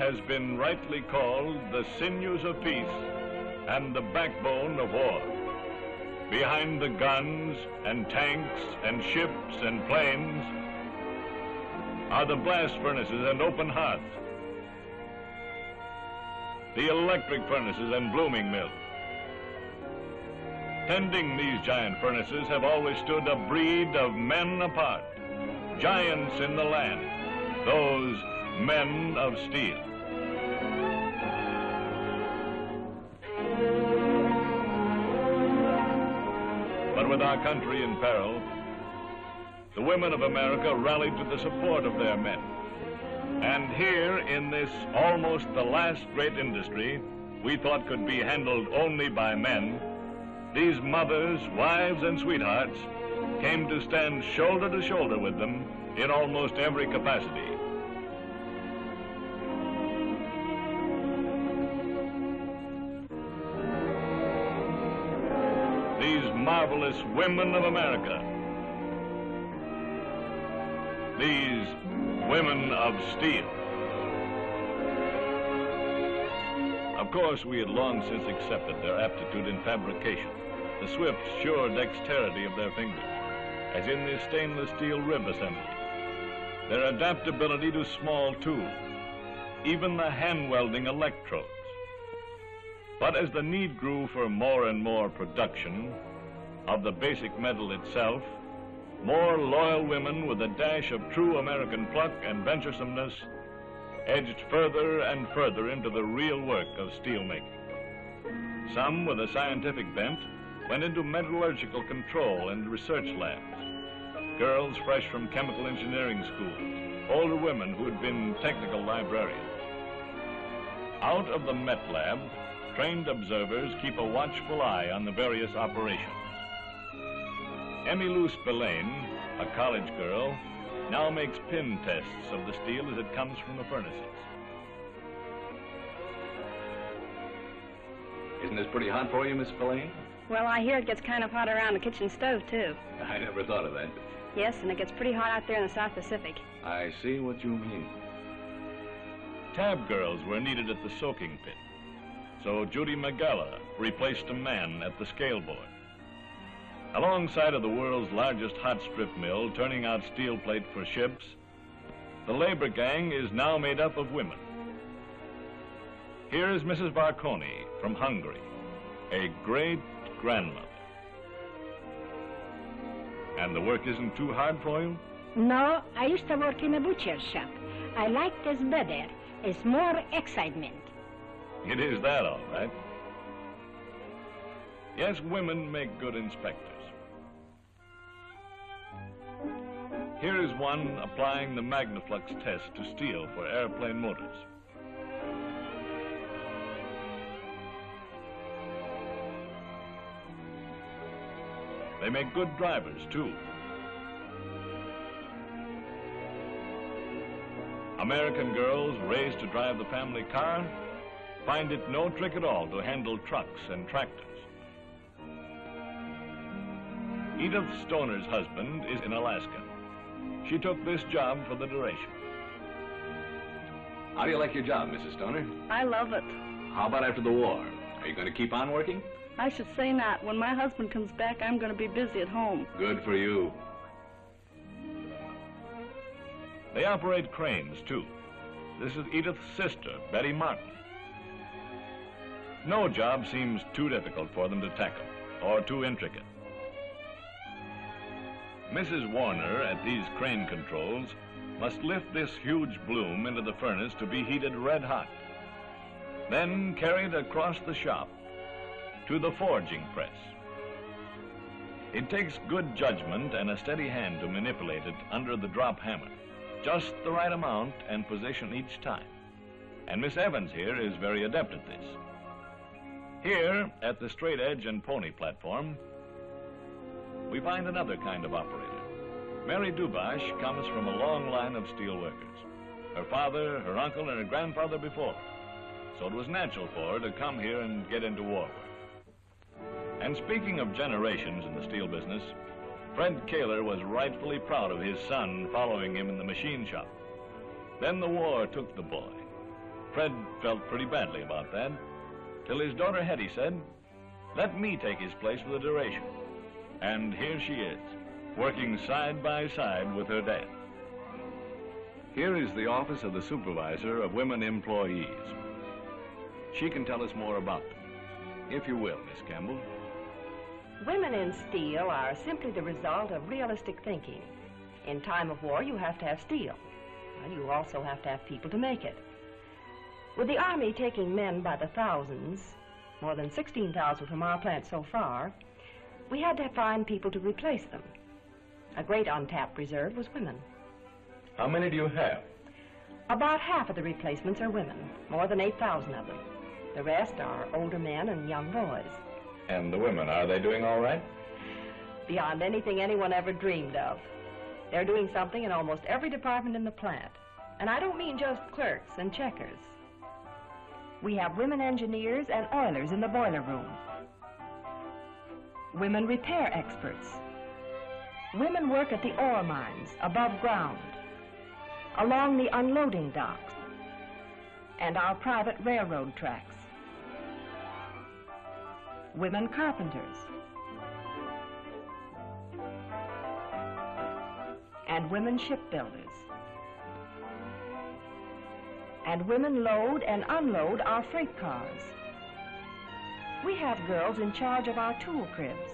has been rightly called the sinews of peace and the backbone of war. Behind the guns and tanks and ships and planes are the blast furnaces and open hearths, the electric furnaces and blooming mills. Tending these giant furnaces have always stood a breed of men apart, giants in the land, those men of steel. But with our country in peril, the women of America rallied to the support of their men. And here, in this almost the last great industry we thought could be handled only by men, these mothers, wives, and sweethearts came to stand shoulder to shoulder with them in almost every capacity. These marvelous women of America, these women of steel. Of course, we had long since accepted their aptitude in fabrication, the swift, sure dexterity of their fingers, as in this stainless steel rib assembly, their adaptability to small tools, even the hand-welding electrodes. But as the need grew for more and more production of the basic metal itself, more loyal women with a dash of true American pluck and venturesomeness edged further and further into the real work of steelmaking. Some with a scientific bent went into metallurgical control and research labs. Girls fresh from chemical engineering schools, older women who had been technical librarians. Out of the Met Lab, trained observers keep a watchful eye on the various operations. Emmylou Spillane, a college girl, now makes pin tests of the steel as it comes from the furnaces. Isn't this pretty hot for you, Miss Spillane? Well, I hear it gets kind of hot around the kitchen stove, too. I never thought of that. Yes, and it gets pretty hot out there in the South Pacific. I see what you mean. Tab girls were needed at the soaking pit, so Judy Magella replaced a man at the scale board. Alongside of the world's largest hot strip mill turning out steel plate for ships, the labor gang is now made up of women. Here is Mrs. Barconi from Hungary, a great-grandmother. And the work isn't too hard for you? No, I used to work in a butcher's shop. I like this better. It's more excitement. It is that, all right. Yes, women make good inspectors. Here is one applying the Magnaflux test to steel for airplane motors. They make good drivers, too. American girls raised to drive the family car find it no trick at all to handle trucks and tractors. Edith Stoner's husband is in Alaska. She took this job for the duration. How do you like your job, Mrs. Stoner? I love it. How about after the war? Are you going to keep on working? I should say not. When my husband comes back, I'm going to be busy at home. Good for you. They operate cranes, too. This is Edith's sister, Betty Martin. No job seems too difficult for them to tackle or too intricate. Mrs. Warner, at these crane controls, must lift this huge bloom into the furnace to be heated red hot, then carried across the shop to the forging press. It takes good judgment and a steady hand to manipulate it under the drop hammer, just the right amount and position each time. And Miss Evans here is very adept at this. Here, at the straight edge and pony platform, we find another kind of operator. Mary Dubash comes from a long line of steel workers. Her father, her uncle, and her grandfather before. So it was natural for her to come here and get into war work. And speaking of generations in the steel business, Fred Kaler was rightfully proud of his son following him in the machine shop. Then the war took the boy, Fred felt pretty badly about that, till his daughter Hetty said, "Let me take his place for the duration." And here she is, working side by side with her dad. Here is the office of the supervisor of women employees. She can tell us more about them. If you will, Miss Campbell. Women in steel are simply the result of realistic thinking. In time of war, you have to have steel. Well, you also have to have people to make it. With the Army taking men by the thousands, more than 16,000 from our plant so far, we had to find people to replace them. A great untapped reserve was women. How many do you have? About half of the replacements are women, more than 8,000 of them. The rest are older men and young boys. And the women, are they doing all right? Beyond anything anyone ever dreamed of. They're doing something in almost every department in the plant. And I don't mean just clerks and checkers. We have women engineers and oilers in the boiler room. Women repair experts. Women work at the ore mines, above ground, along the unloading docks, and our private railroad tracks. Women carpenters. And women shipbuilders. And women load and unload our freight cars. We have girls in charge of our tool cribs,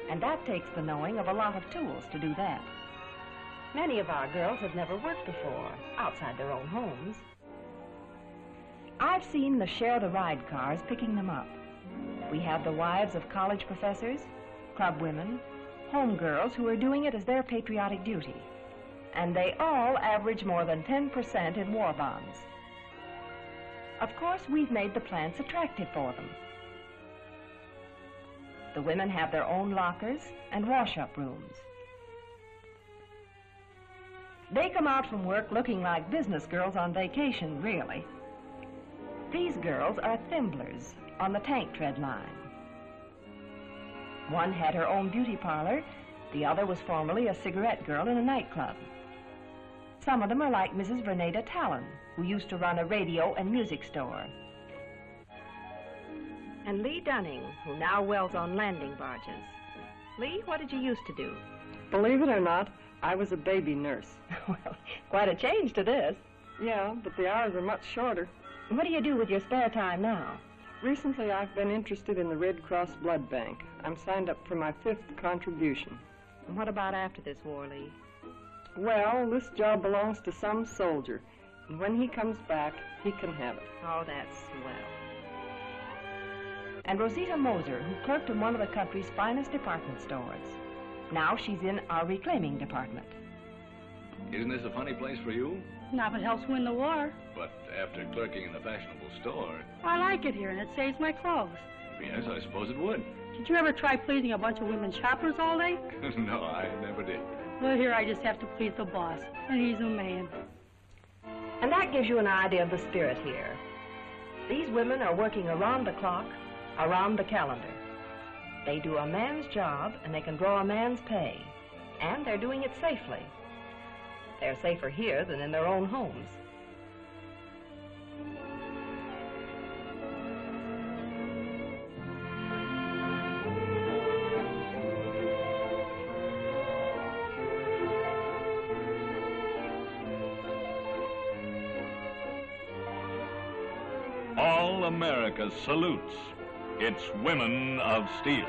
and that takes the knowing of a lot of tools to do that. Many of our girls have never worked before, outside their own homes. I've seen the share the ride cars picking them up. We have the wives of college professors, club women, home girls who are doing it as their patriotic duty. And they all average more than 10% in war bonds. Of course, we've made the plants attractive for them. The women have their own lockers and wash-up rooms. They come out from work looking like business girls on vacation, really. These girls are thimblers on the tank tread line. One had her own beauty parlor. The other was formerly a cigarette girl in a nightclub. Some of them are like Mrs. Verneda Talon, who used to run a radio and music store. And Lee Dunning, who now welds on landing barges. Lee, what did you used to do? Believe it or not, I was a baby nurse. Well, quite a change to this. Yeah, but the hours are much shorter. What do you do with your spare time now? Recently, I've been interested in the Red Cross Blood Bank. I'm signed up for my 5th contribution. And what about after this war, Lee? Well, this job belongs to some soldier, and when he comes back, he can have it. Oh, that's swell. And Rosita Moser, who clerked in one of the country's finest department stores. Now she's in our reclaiming department. Isn't this a funny place for you? Not if it helps win the war. But after clerking in the fashionable store, I like it here, and it saves my clothes. yes, I suppose it would. Did you ever try pleasing a bunch of women shoppers all day? No, I never did. Well, here I just have to please the boss, and he's a man. And that gives you an idea of the spirit here. These women are working around the clock, around the calendar. They do a man's job, and they can draw a man's pay. And they're doing it safely. They're safer here than in their own homes. All America salutes its women of steel.